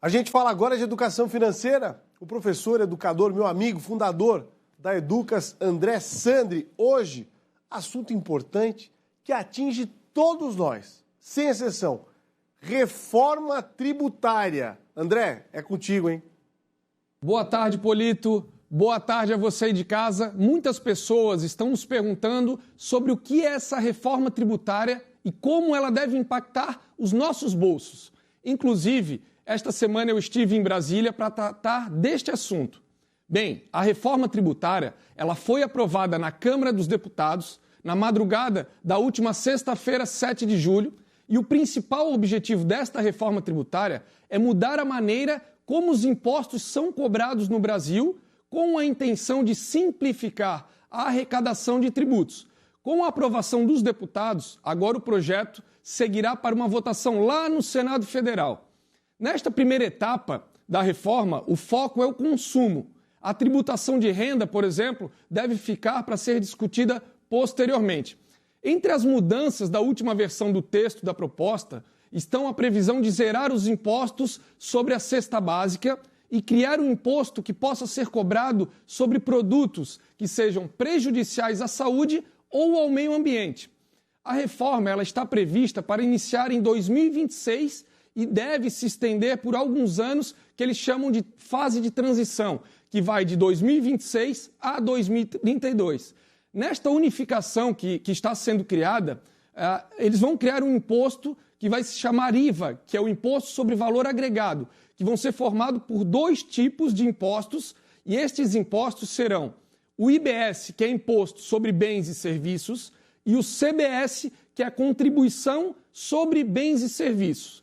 A gente fala agora de educação financeira. O professor, educador, meu amigo, fundador da Educas, André Sandri. Hoje, assunto importante que atinge todos nós, sem exceção. Reforma tributária. André, é contigo, hein? Boa tarde, Polito. Boa tarde a você aí de casa. Muitas pessoas estão nos perguntando sobre o que é essa reforma tributária e como ela deve impactar os nossos bolsos. Inclusive, esta semana eu estive em Brasília para tratar deste assunto. Bem, a reforma tributária ela foi aprovada na Câmara dos Deputados na madrugada da última sexta-feira, 7 de julho, e o principal objetivo desta reforma tributária é mudar a maneira como os impostos são cobrados no Brasil, com a intenção de simplificar a arrecadação de tributos. Com a aprovação dos deputados, agora o projeto seguirá para uma votação lá no Senado Federal. Nesta primeira etapa da reforma, o foco é o consumo. A tributação de renda, por exemplo, deve ficar para ser discutida posteriormente. Entre as mudanças da última versão do texto da proposta estão a previsão de zerar os impostos sobre a cesta básica e criar um imposto que possa ser cobrado sobre produtos que sejam prejudiciais à saúde ou ao meio ambiente. A reforma ela está prevista para iniciar em 2026 e deve se estender por alguns anos, que eles chamam de fase de transição, que vai de 2026 a 2032. Nesta unificação que está sendo criada, eles vão criar um imposto que vai se chamar IVA, que é o Imposto sobre Valor Agregado, que vão ser formados por dois tipos de impostos, e estes impostos serão o IBS, que é Imposto sobre Bens e Serviços, e o CBS, que é a Contribuição sobre Bens e Serviços.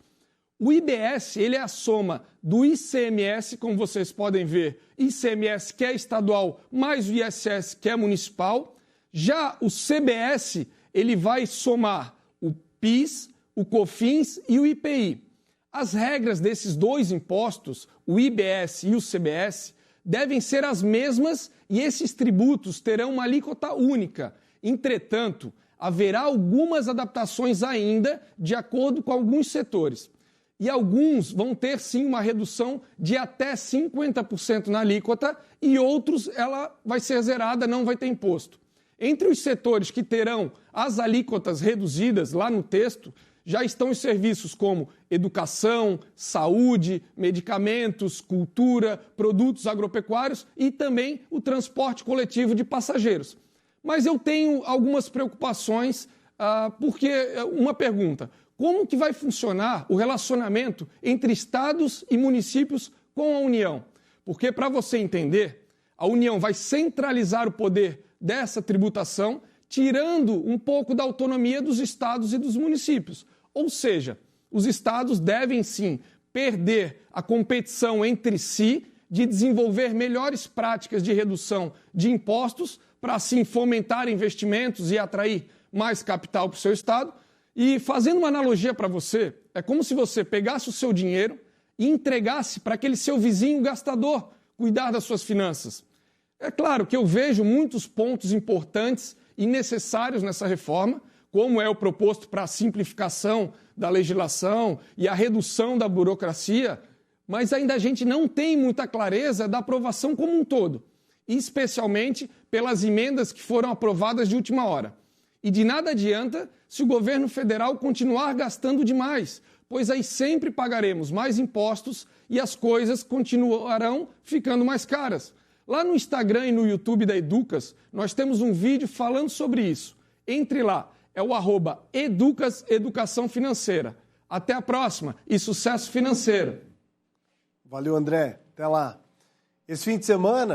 O IBS ele é a soma do ICMS, como vocês podem ver, ICMS que é estadual, mais o ISS que é municipal. Já o CBS ele vai somar o PIS, o COFINS e o IPI. As regras desses dois impostos, o IBS e o CBS, devem ser as mesmas e esses tributos terão uma alíquota única. Entretanto, haverá algumas adaptações ainda de acordo com alguns setores. E alguns vão ter, sim, uma redução de até 50% na alíquota e outros ela vai ser zerada, não vai ter imposto. Entre os setores que terão as alíquotas reduzidas lá no texto, já estão os serviços como educação, saúde, medicamentos, cultura, produtos agropecuários e também o transporte coletivo de passageiros. Mas eu tenho algumas preocupações, porque uma pergunta: como que vai funcionar o relacionamento entre estados e municípios com a União? Porque, para você entender, a União vai centralizar o poder dessa tributação, tirando um pouco da autonomia dos estados e dos municípios. Ou seja, os estados devem sim perder a competição entre si de desenvolver melhores práticas de redução de impostos para assim fomentar investimentos e atrair mais capital para o seu estado. E fazendo uma analogia para você, é como se você pegasse o seu dinheiro e entregasse para aquele seu vizinho gastador cuidar das suas finanças. É claro que eu vejo muitos pontos importantes e necessários nessa reforma, como é o proposto para a simplificação da legislação e a redução da burocracia, mas ainda a gente não tem muita clareza da aprovação como um todo, especialmente pelas emendas que foram aprovadas de última hora. E de nada adianta se o governo federal continuar gastando demais, pois aí sempre pagaremos mais impostos e as coisas continuarão ficando mais caras. Lá no Instagram e no YouTube da Educas, nós temos um vídeo falando sobre isso. Entre lá, é o @Educas Educação Financeira. Até a próxima e sucesso financeiro! Valeu, André. Até lá. Esse fim de semana...